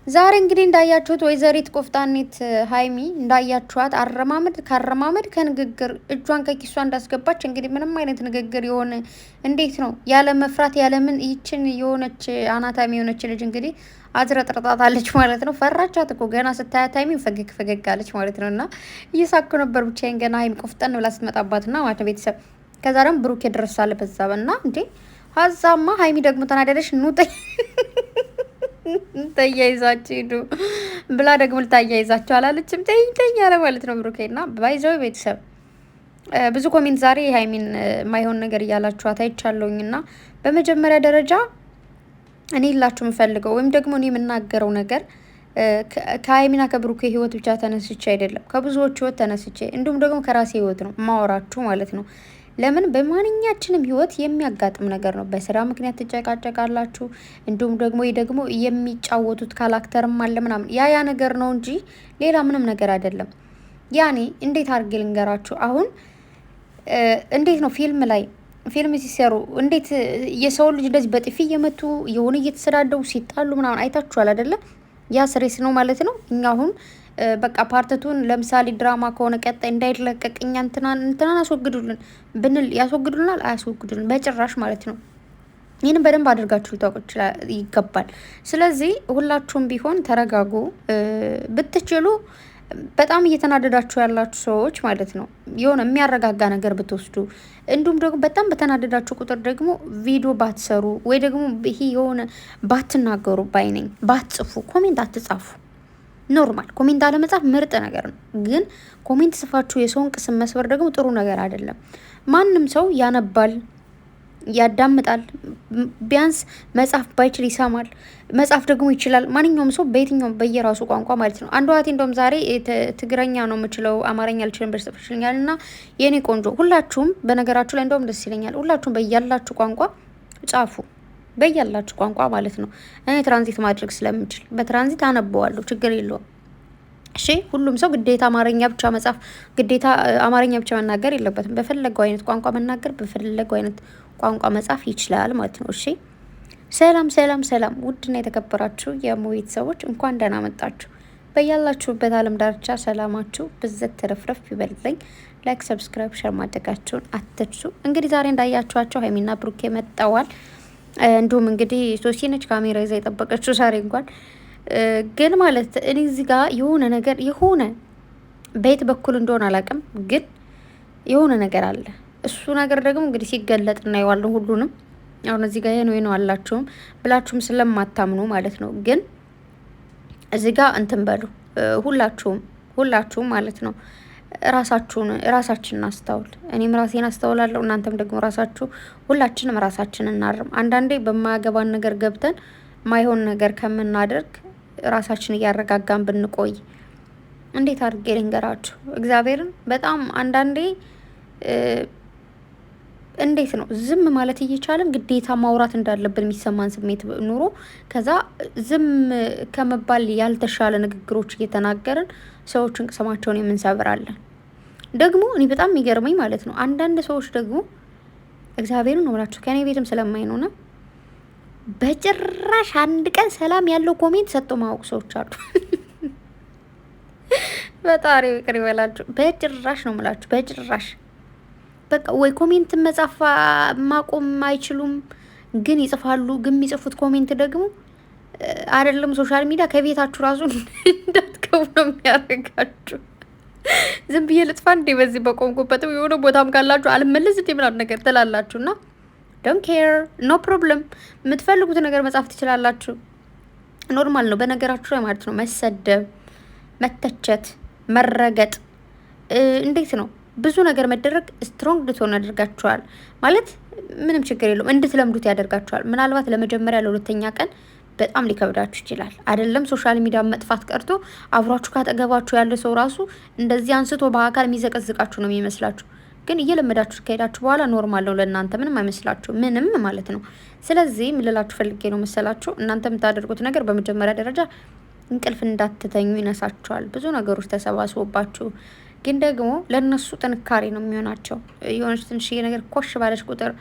ዛሬ እንግዲህ እንዳያችሁት ወይዘሪት ቆፍጣኔት ሀይሚ እንዳያችኋት ካረማመድ ከንግግር እጇን ከኪሷ እንዳስገባች እንግዲህ ምንም አይነት ንግግር የሆነ እንዴት ነው ያለ መፍራት ያለምን ይችን የሆነች አናታሚ የሆነች ልጅ እንግዲህ አዝረጥርጣታለች ማለት ነው። ፈራቻት እኮ ገና ስታያት ሀይሚ ፈገግ አለች ማለት ነው። እና እየሳኩ ነበር ብቻዬን ገና ሀይሚ ቆፍጠን ብላ ስትመጣባት ና ማለት ቤተሰብ ከዛ ደግሞ ብሩኬ ድረሳለ በዛ እና እንዴ ሀዛማ ሀይሚ ደግሞ ተናደደች ኑጠኝ ተያይዛችሁ ሂዱ ብላ ደግሞ ልታያይዛችሁ አላለችም። ተኝ ያለ ማለት ነው ብሩኬና ባይዘው ቤተሰብ ብዙ ኮሜንት ዛሬ ሀይሚን ማይሆን ነገር እያላችኋት አይቻለሁኝ። እና በመጀመሪያ ደረጃ እኔ ላችሁ የምፈልገው ወይም ደግሞ እኔ የምናገረው ነገር ከሀይሚና ከብሩኬ ህይወት ብቻ ተነስቼ አይደለም፣ ከብዙዎች ህይወት ተነስቼ እንዲሁም ደግሞ ከራሴ ህይወት ነው ማወራችሁ ማለት ነው። ለምን በማንኛችንም ህይወት የሚያጋጥም ነገር ነው። በስራ ምክንያት ትጨቃጨቃላችሁ፣ እንዲሁም ደግሞ የሚጫወቱት ካራክተርም አለ ምናምን ያ ነገር ነው እንጂ ሌላ ምንም ነገር አይደለም። ያኔ እንዴት አድርጌ ልንገራችሁ? አሁን እንዴት ነው ፊልም ሲሰሩ እንዴት የሰው ልጅ እንደዚህ በጥፊ እየመቱ የሆነ እየተሰዳደቡ ሲጣሉ ምናምን አይታችኋል አይደለ? ያ ስሬስ ነው ማለት ነው። እኛ አሁን በቃ ፓርተቱን ለምሳሌ ድራማ ከሆነ ቀጣይ እንዳይለቀቅ እኛ እንትናን አስወግዱልን ብንል ያስወግዱልናል? አያስወግዱልን በጭራሽ ማለት ነው። ይህንን በደንብ አድርጋችሁ ልታውቁ ይገባል። ስለዚህ ሁላችሁም ቢሆን ተረጋጉ። ብትችሉ በጣም እየተናደዳችሁ ያላችሁ ሰዎች ማለት ነው የሆነ የሚያረጋጋ ነገር ብትወስዱ፣ እንዲሁም ደግሞ በጣም በተናደዳችሁ ቁጥር ደግሞ ቪዲዮ ባትሰሩ ወይ ደግሞ ይሄ የሆነ ባትናገሩ ባይነኝ፣ ባትጽፉ፣ ኮሜንት አትጻፉ። ኖርማል ኮሜንት አለመጻፍ ምርጥ ነገር ነው። ግን ኮሜንት ጽፋችሁ የሰውን ቅስም መስበር ደግሞ ጥሩ ነገር አይደለም። ማንም ሰው ያነባል፣ ያዳምጣል። ቢያንስ መጻፍ ባይችል ይሰማል፣ መጻፍ ደግሞ ይችላል። ማንኛውም ሰው በየትኛውም በየራሱ ቋንቋ ማለት ነው። አንዷ እህቴ እንደውም ዛሬ ትግረኛ ነው የምችለው አማርኛ አልችልም ብለሽ ጽፈሽልኛል። እና የኔ ቆንጆ ሁላችሁም በነገራችሁ ላይ እንደውም ደስ ይለኛል፣ ሁላችሁም በያላችሁ ቋንቋ ጻፉ፣ በያላችሁ ቋንቋ ማለት ነው። እኔ ትራንዚት ማድረግ ስለምችል በትራንዚት አነበዋለሁ፣ ችግር የለውም። እሺ ሁሉም ሰው ግዴታ አማርኛ ብቻ መጻፍ ግዴታ አማርኛ ብቻ መናገር የለበትም። በፈለገው አይነት ቋንቋ መናገር በፈለገው አይነት ቋንቋ መጻፍ ይችላል ማለት ነው። እሺ ሰላም ሰላም ሰላም! ውድና የተከበራችሁ የሞ ቤተሰቦች እንኳን ደህና መጣችሁ። በያላችሁበት ዓለም ዳርቻ ሰላማችሁ ብዘት ተረፍረፍ ይበልልኝ። ላይክ፣ ሰብስክራይብ፣ ሸር ማድረጋችሁን አትርሱ። እንግዲህ ዛሬ እንዳያችኋቸው ሀይሚና ብሩኬ መጠዋል። እንዲሁም እንግዲህ ሶሲ ነች ካሜራ ይዛ የጠበቀችው ዛሬ እንኳን ግን ማለት እኔ እዚህ ጋር የሆነ ነገር የሆነ በየት በኩል እንደሆነ አላውቅም፣ ግን የሆነ ነገር አለ። እሱ ነገር ደግሞ እንግዲህ ሲገለጥ እናየዋለን ሁሉንም። አሁን እዚህ ጋር ነው አላችሁም ብላችሁም ስለማታምኑ ማለት ነው። ግን እዚህ ጋር እንትን በሉ ሁላችሁም ማለት ነው። ራሳችንን አስተውል። እኔም ራሴን አስተውላለሁ፣ እናንተም ደግሞ ራሳችሁ፣ ሁላችንም ራሳችንን እናርም። አንዳንዴ በማያገባን ነገር ገብተን ማይሆን ነገር ከምናደርግ ራሳችን እያረጋጋን ብንቆይ እንዴት አድርጌ ልንገራችሁ? እግዚአብሔርን በጣም አንዳንዴ እንዴት ነው ዝም ማለት እየቻለን ግዴታ ማውራት እንዳለብን የሚሰማን ስሜት ኑሮ ከዛ ዝም ከመባል ያልተሻለ ንግግሮች እየተናገርን ሰዎችን ቅስማቸውን የምንሰብራለን። ደግሞ እኔ በጣም የሚገርመኝ ማለት ነው አንዳንድ ሰዎች ደግሞ እግዚአብሔርን ነው ብላችሁ ከኔ ቤትም ስለማይነውና በጭራሽ አንድ ቀን ሰላም ያለው ኮሜንት ሰጥቶ ማወቅ ሰዎች አሉ። በጣሪ ይቅር ይበላችሁ። በጭራሽ ነው የምላችሁ፣ በጭራሽ በቃ ወይ ኮሜንት መጻፍ ማቆም አይችሉም፣ ግን ይጽፋሉ። ግን የሚጽፉት ኮሜንት ደግሞ አይደለም ሶሻል ሚዲያ ከቤታችሁ ራሱ እንዳትገቡ ነው የሚያደርጋችሁ። ዝም ብዬ ልጥፋ እንዴ በዚህ በቆምኩበትም የሆነ ቦታም ካላችሁ አልመለስ እንዴ ምናምን ነገር ትላላችሁና ዶንት ኬር ኖ ፕሮብለም። የምትፈልጉት ነገር መጻፍ ትችላላችሁ። ኖርማል ነው በነገራችሁ ላይ ማለት ነው። መሰደብ፣ መተቸት፣ መረገጥ እንዴት ነው ብዙ ነገር መደረግ ስትሮንግ ልትሆኑ ያደርጋችኋል። ማለት ምንም ችግር የለውም፣ እንድትለምዱት ያደርጋችኋል። ምናልባት ለመጀመሪያ ለሁለተኛ ቀን በጣም ሊከብዳችሁ ይችላል። አይደለም ሶሻል ሚዲያ መጥፋት ቀርቶ አብሯችሁ ካጠገባችሁ ያለ ሰው ራሱ እንደዚህ አንስቶ በአካል የሚዘቀዝቃችሁ ነው የሚመስላችሁ። ግን እየለመዳችሁ ከሄዳችሁ በኋላ ኖርማል ነው ለእናንተ፣ ምንም አይመስላችሁ ምንም ማለት ነው። ስለዚህ ምን ልላችሁ ፈልጌ ነው መሰላችሁ፣ እናንተ የምታደርጉት ነገር በመጀመሪያ ደረጃ እንቅልፍ እንዳትተኙ ይነሳችኋል። ብዙ ነገሮች ተሰባስቦባችሁ ግን ደግሞ ለእነሱ ጥንካሬ ነው የሚሆናቸው። የሆነች ትንሽዬ ነገር ኮሽ ባለች ቁጥር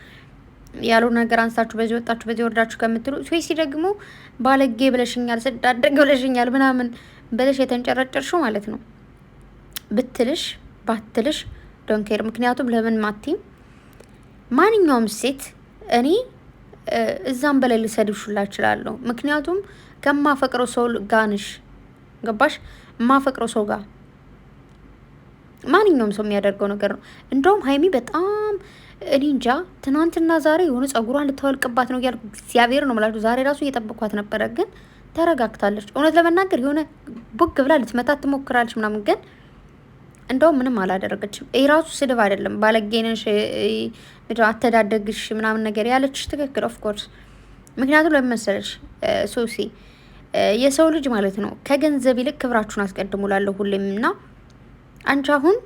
ያለው ነገር አንሳችሁ በዚህ ወጣችሁ በዚህ ወርዳችሁ ከምትሉ ሶሲ ደግሞ ባለጌ ብለሽኛል፣ ስዳደግ ብለሽኛል ምናምን በለሽ የተንጨረጨርሽው ማለት ነው። ብትልሽ ባትልሽ ዶንኬር። ምክንያቱም ለምን ማቲም ማንኛውም ሴት እኔ እዛም በላይ ልሰድብሽላ እችላለሁ። ምክንያቱም ከማፈቅረው ሰው ጋንሽ ገባሽ? ማፈቅረው ሰው ጋር ማንኛውም ሰው የሚያደርገው ነገር ነው። እንደውም ሀይሚ በጣም እኔ እንጃ ትናንትና ዛሬ የሆነ ጸጉሯን ልታወልቅባት ነው እያልኩ እግዚአብሔር ነው የምላችሁ። ዛሬ ራሱ እየጠበኳት ነበረ፣ ግን ተረጋግታለች። እውነት ለመናገር የሆነ ቡግ ብላ ልትመታት ትሞክራለች ምናምን፣ ግን እንደውም ምንም አላደረገችም። ይህ ራሱ ስድብ አይደለም። ባለጌነሽ አተዳደግሽ ምናምን ነገር ያለችሽ ትክክል ኦፍኮርስ። ምክንያቱም ለምን መሰለሽ ሶሲ የሰው ልጅ ማለት ነው ከገንዘብ ይልቅ ክብራችሁን አስቀድሙ ላለሁ ሁሌም እና አንቺ አሁን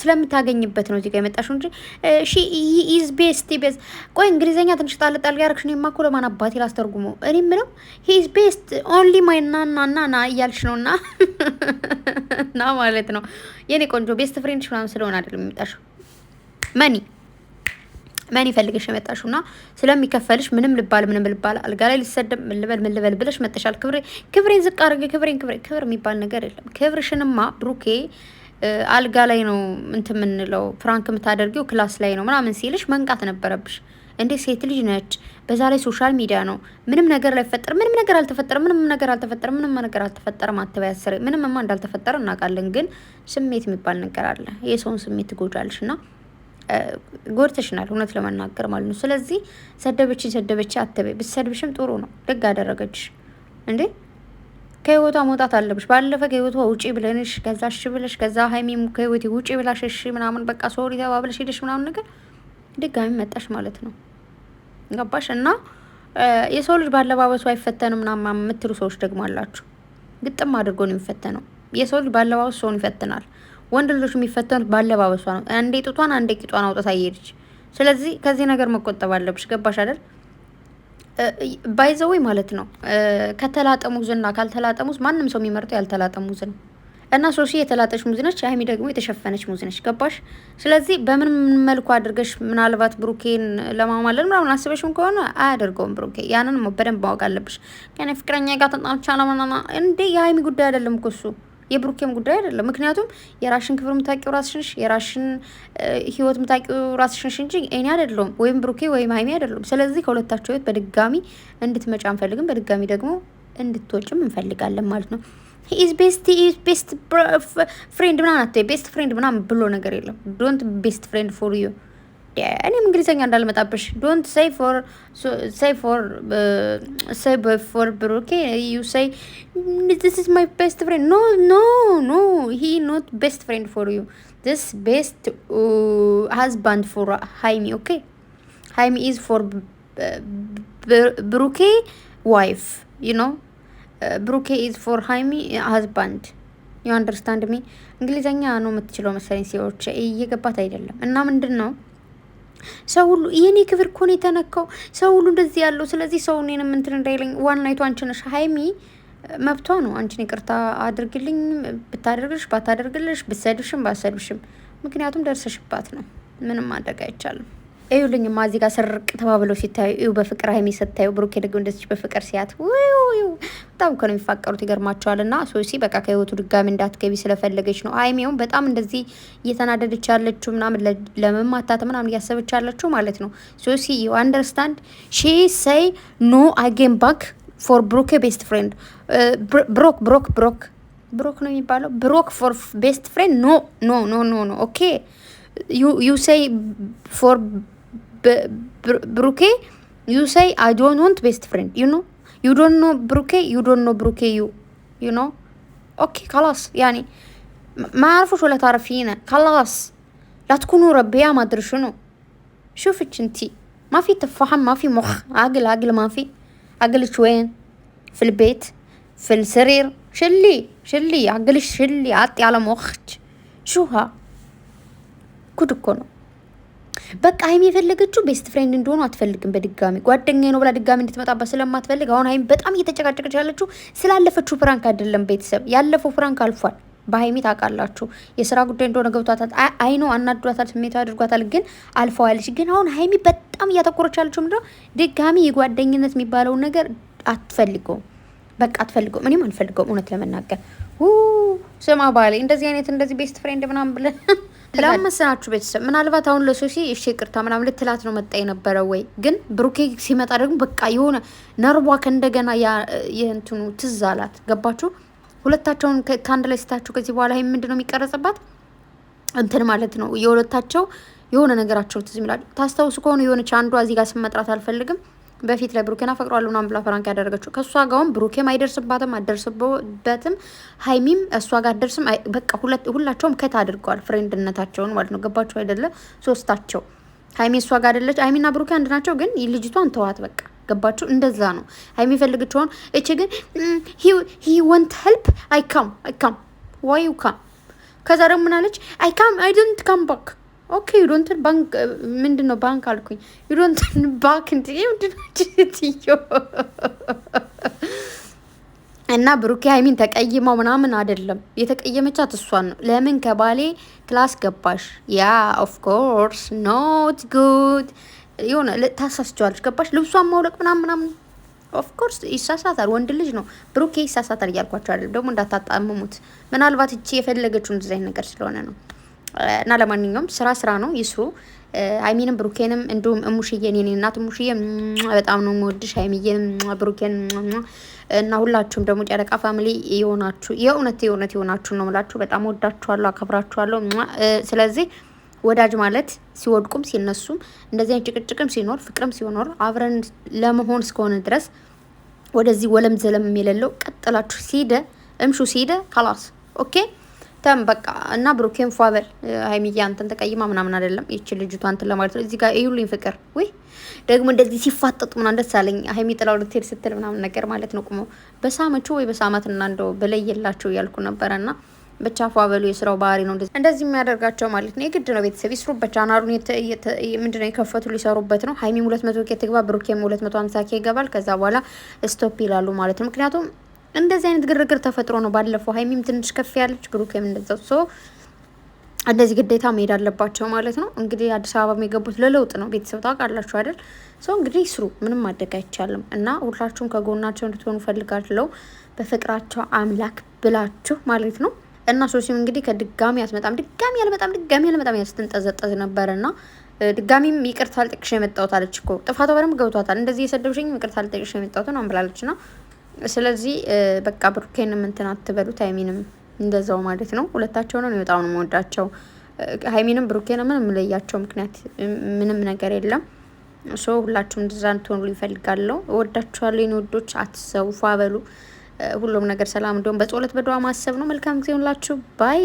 ስለምታገኝበት ነው እዚህ ጋር የመጣሽው እንጂ ሺ ኢዝ ቤስት ቤስ። ቆይ እንግሊዘኛ ትንሽ ጣል ጣል ያረክሽ ነው የማኮ ለማን አባቴ ላስተርጉመው? እኔ ምለው ሂ ኢዝ ቤስት ኦንሊ ማይ ና እያልሽ ነውና ና ማለት ነው የኔ ቆንጆ ቤስት ፍሬንድሽ ምናምን ስለሆነ አይደለም የመጣሽው መኒ ፈልገሽ የመጣሽውና ስለሚከፈልሽ ምንም ልባል አልጋ ላይ ልሰደብ ምን ልበል ብለሽ መጥተሻል። ክብሬን ዝቅ አድርገ ክብር የሚባል ነገር የለም። ክብርሽንማ ብሩኬ አልጋ ላይ ነው እንትን የምንለው ፍራንክ የምታደርጊው ክላስ ላይ ነው ምናምን ሲልሽ መንቃት ነበረብሽ። እንዴ ሴት ልጅ ነች፣ በዛ ላይ ሶሻል ሚዲያ ነው። ምንም ነገር ላይ ፈጠር ምንም ነገር አልተፈጠረም አትበያስረ ምንምማ እንዳልተፈጠረ እናውቃለን። ግን ስሜት የሚባል ነገር አለ። የሰውን ስሜት ትጎጃለሽና ጎርተሽናል እውነት ለመናገር ማለት ነው። ስለዚህ ሰደበች አትበይ። ብትሰድብሽም ጥሩ ነው፣ ደግ አደረገችሽ እንዴ። ከህይወቷ መውጣት አለብሽ። ባለፈ ከህይወቷ ውጪ ብለንሽ ከዛ እሺ ብለሽ ከዛ ሀይሚም ከህይወቴ ውጪ ብላሽ እሺ ምናምን በቃ ሶሪ ተባብለሽ ሄደሽ ምናምን ነገር ድጋሚ መጣሽ ማለት ነው። ገባሽ? እና የሰው ልጅ ባለባበሱ አይፈተንም ምናምን የምትሉ ሰዎች ደግሞ አላችሁ። ግጥም አድርጎ ነው የሚፈተነው። የሰው ልጅ ባለባበሱ ሰውን ይፈትናል። ወንድ ልጆች የሚፈተኑት ባለባበሷ ነው። አንዴ ጡቷን አንዴ ቂጧን አውጥታ እየሄደች። ስለዚህ ከዚህ ነገር መቆጠብ አለብሽ። ገባሽ አይደል? ባይዘዌ ማለት ነው። ከተላጠ ሙዝና ካልተላጠ ሙዝ ማንም ሰው የሚመርጠው ያልተላጠ ሙዝ ነው። እና ሶሲ የተላጠች ሙዝ ነች፣ ሀይሚ ደግሞ የተሸፈነች ሙዝ ነች። ገባሽ? ስለዚህ በምን መልኩ አድርገሽ ምናልባት ብሩኬን ለማማለል ምናምን አስበሽም ከሆነ አያደርገውም ብሩኬ። ያንን በደንብ ማወቅ አለብሽ። ከኔ ፍቅረኛ ጋር ተጣልቻ ለማናና እንዴ የሀይሚ ጉዳይ አይደለም እኮ እሱ የብሩኬም ጉዳይ አይደለም። ምክንያቱም የራሽን ክብር የምታውቂው ራስሽ ነሽ፣ የራሽን ህይወት የምታውቂው ራስሽ ነሽ እንጂ እኔ አይደለሁም ወይም ብሩኬ ወይም ሀይሚ አይደለም። ስለዚህ ከሁለታቸው ህይወት በድጋሚ እንድትመጪ አንፈልግም፣ በድጋሚ ደግሞ እንድትወጭም እንፈልጋለን ማለት ነው። ኢዝ ቤስት ፍሬንድ ምናምን አትበይ። ቤስት ፍሬንድ ምናምን ብሎ ነገር የለም። ዶንት ቤስት ፍሬንድ ፎር ዩ። እኔም እንግሊዝኛ እንዳልመጣብሽ ዶንት say for ብሩኬ you say this is my best friend. No he not best friend for you. This best husband for Haimi. Okay, Haimi is for ብሩኬ wife, you know. ብሩኬ is for Haimi husband. you understand me? እንግሊዝኛ ነው የምትችለው መሰለኝ ሲዎች እየገባት አይደለም። እና ምንድን ነው ሰው ሁሉ የኔ ክብር እኮ ነው የተነካው፣ ሰው ሁሉ እንደዚህ ያለው። ስለዚህ ሰው እኔንም እንትን እንዳይለኝ ዋናይቱ አንቺ ነሽ። ሀይሚ መብቷ ነው አንቺን ይቅርታ አድርግልኝ ብታደርግልሽ ባታደርግልሽ፣ ብትሰድብሽም ባትሰድብሽም፣ ምክንያቱም ደርሰሽባት ነው። ምንም ማድረግ አይቻልም። እዩልኝ ማዚ ጋር ስርቅ ተባብለው ሲታዩ እዩ። በፍቅር ሀይሚ ስታዩ ብሩኬ ደግሞ እንደዚህ በፍቅር ሲያት በጣም እኮ ነው የሚፋቀሩት። ይገርማቸዋል። እና ሶሲ በቃ ከህይወቱ ድጋሚ እንዳትገቢ ስለፈለገች ነው። ሀይሚውም በጣም እንደዚህ እየተናደደች ያለችው ምናምን ለመማታት ምናምን እያሰበች ያለችው ማለት ነው። ሶሲ ዩ አንደርስታንድ ሺ ሳይ ኖ አጌን ባክ ፎር ብሩኬ ቤስት ፍሬንድ ብሮክ ነው የሚባለው። ብሮክ ፎር ቤስት ፍሬንድ ኖ ኦኬ ዩ ሳይ ፎር ብሩኬ you say I don't want best friend, you know. You don't know ብሩኬ, you don't know ብሩኬ, you know. اوكي خلاص يعني ما عرفوش ولا تعرفينه خلاص. لا تكونوا ربيا ما ادري شنو. شوفك انتي ما في تفاحة، ما في مخ، عقل ما في. عقلك وين؟ في البيت، في السرير. شلي عقلك، شلي عطي على مخك. شو ها ጉድ እኮ ነው። በቃ ሀይሚ የፈለገችው ቤስት ፍሬንድ እንደሆኑ አትፈልግም። በድጋሚ ጓደኛዬ ነው ብላ ድጋሚ እንድትመጣባት ስለማትፈልግ አሁን ሀይሚ በጣም እየተጨቃጨቀች ያለችው ስላለፈችው ፍራንክ አይደለም። ቤተሰብ ያለፈው ፍራንክ አልፏል። በሀይሚ ታውቃላችሁ የስራ ጉዳይ እንደሆነ ገብቷታል። አይ ነው አናዷታል፣ ስሜት አድርጓታል፣ ግን አልፈዋለች። ግን አሁን ሀይሚ በጣም በጣም እያተኮረች ያለችው ምንድነው ድጋሚ የጓደኝነት የሚባለውን ነገር አትፈልገውም። በቃ አትፈልገውም። እኔም አልፈልገውም እውነት ለመናገር ስማ ባሌ እንደዚህ ቤስት ፍሬንድ ምናምን ብለን ለምስናችሁ ቤተሰብ ምናልባት አሁን ለሶሲ እሺ ይቅርታ ምናምን ልትላት ነው መጣ የነበረው ወይ ግን ብሩኬ ሲመጣ ደግሞ በቃ የሆነ ነርቧ ከእንደገና የእንትኑ ትዝ አላት። ገባችሁ? ሁለታቸውን ከአንድ ላይ ስታችሁ ከዚህ በኋላ ይሄ ምንድነው የሚቀረጽባት እንትን ማለት ነው የሁለታቸው የሆነ ነገራቸው ትዝ ይላል። ታስታውሱ ከሆነ የሆነች አንዷ እዚህ ጋር ስመጥራት አልፈልግም በፊት ላይ ብሩኬን አፈቅሯለሁ ምናምን ብላ ፍራንክ ያደረገችው ከሷ ጋርም ብሩኬም አይደርስባትም አደርስበትም ሀይሚም እሷ ጋር አደርስም። በቃ ሁላቸውም ከት አድርገዋል ፍሬንድነታቸውን ማለት ነው። ገባችሁ አይደለ? ሶስታቸው ሀይሚ እሷ ጋር አይደለች። ሀይሚና ብሩኬ አንድ ናቸው፣ ግን ልጅቷን ተዋት በቃ። ገባችሁ? እንደዛ ነው ሀይሚ ፈልግቸውን። እቺ ግን ሂ ወንት ሄልፕ አይ ካም ዋይ ዩ ካም። ከዛ ደግሞ ምን አለች? አይ ካም አይ ዶንት ካም ባክ ኦኬ ዩ ዶንት ባንክ ምንድነው ባንክ አልኩኝ። ዩ ዶንት ባክ እንዴ ምንድነው ትዮ እና ብሩኬ ሀይሚን ተቀይመው ምናምን አይደለም የተቀየመቻት እሷን ነው። ለምን ከባሌ ክላስ ገባሽ? ያ ኦፍ ኮርስ ኖት ጉድ የሆነ ታሳስቸዋለች። ገባሽ? ልብሷን ማውለቅ ምናምን ኦፍ ኮርስ ይሳሳታል። ወንድ ልጅ ነው ብሩኬ ይሳሳታል እያልኳቸው አይደለም። ደግሞ እንዳታጣምሙት። ምናልባት እቺ የፈለገችውን ዲዛይን ነገር ስለሆነ ነው። እና ለማንኛውም ስራ ነው ይስሩ። ሀይሚንም ብሩኬንም እንዲሁም እሙሽዬን የኔ እናት እሙሽዬ በጣም ነው የምወድሽ። ሀይሚዬን ብሩኬን እና ሁላችሁም ደግሞ ጨረቃ ፋሚሊ የሆናችሁ የእውነት የሆናችሁ ነው የምላችሁ። በጣም ወዳችኋለሁ፣ አከብራችኋለሁ። ስለዚህ ወዳጅ ማለት ሲወድቁም ሲነሱም እንደዚህ አይነት ጭቅጭቅም ሲኖር ፍቅርም ሲኖር አብረን ለመሆን እስከሆነ ድረስ ወደዚህ ወለም ዘለም የሌለው ቀጥላችሁ እምሹ ሲደ ካላስ ኦኬ ተም በቃ። እና ብሩኬን ፏበል ሀይሚዬ አንተን ተቀይማ ምናምን አይደለም ይቺ ልጅቷ አንተን ለማለት ነው። እዚህ ጋር እዩልኝ ፍቅር ወይ ደግሞ እንደዚህ ሲፋጠጡ ምናምን ደስ አለኝ። ሀይሚ ጥላው ልትሄድ ስትል ምናምን ነገር ማለት ነው። ቁሞ በሳመችው ወይ በሳማትና እንደው በለየላቸው እያልኩ ነበረና ብቻ ፏበሉ የስራው ባህሪ ነው እንደዚህ የሚያደርጋቸው ማለት ነው። የግድ ነው ቤተሰብ ይስሩበት። ቻናሉን ምንድነው የከፈቱ ሊሰሩበት ነው። ሀይሚም 200 ኬ ትግባ፣ ብሩኬም 250 ኬ ይገባል። ከዛ በኋላ ስቶፕ ይላሉ ማለት ነው። ምክንያቱም እንደዚህ አይነት ግርግር ተፈጥሮ ነው። ባለፈው ሀይሚም ትንሽ ከፍ ያለች ብሩኬም እንደዛው ሶ እንደዚህ ግዴታ መሄድ አለባቸው ማለት ነው። እንግዲህ አዲስ አበባ የገቡት ለለውጥ ነው። ቤተሰብ ታውቃላችሁ አይደል? ሶ እንግዲህ ስሩ፣ ምንም ማድረግ አይቻልም። እና ሁላችሁም ከጎናቸው እንድትሆኑ ፈልጋለሁ በፍቅራቸው አምላክ ብላችሁ ማለት ነው። እና ሶሲም እንግዲህ ከድጋሚ አትመጣም ድጋሚ አልመጣም ያስትንጠዘጠዝ ነበርና ድጋሚም ይቅርታ አልጠቅሽ የመጣሁት አለች እኮ ጥፋቷ በደንብ ገብቷታል። እንደዚህ የሰደብሽኝ ይቅርታ አልጠቅሽ የመጣሁት ነው ብላለችና ስለዚህ በቃ ብሩኬንም እንትን አትበሉት፣ ሀይሚንም እንደዛው ማለት ነው። ሁለታቸው ነው በጣም ነው የምወዳቸው። ሀይሚንም ብሩኬንም ምንም ለያቸው ምክንያት ምንም ነገር የለም። ሶ ሁላችሁም እንደዛ እንትሆኑ ይፈልጋለሁ። እወዳችኋለሁ የኔ ወዶች። አትሰውፉ አበሉ። ሁሉም ነገር ሰላም እንደውም በጸሎት በዱዓ ማሰብ ነው። መልካም ጊዜ ሁላችሁ ባይ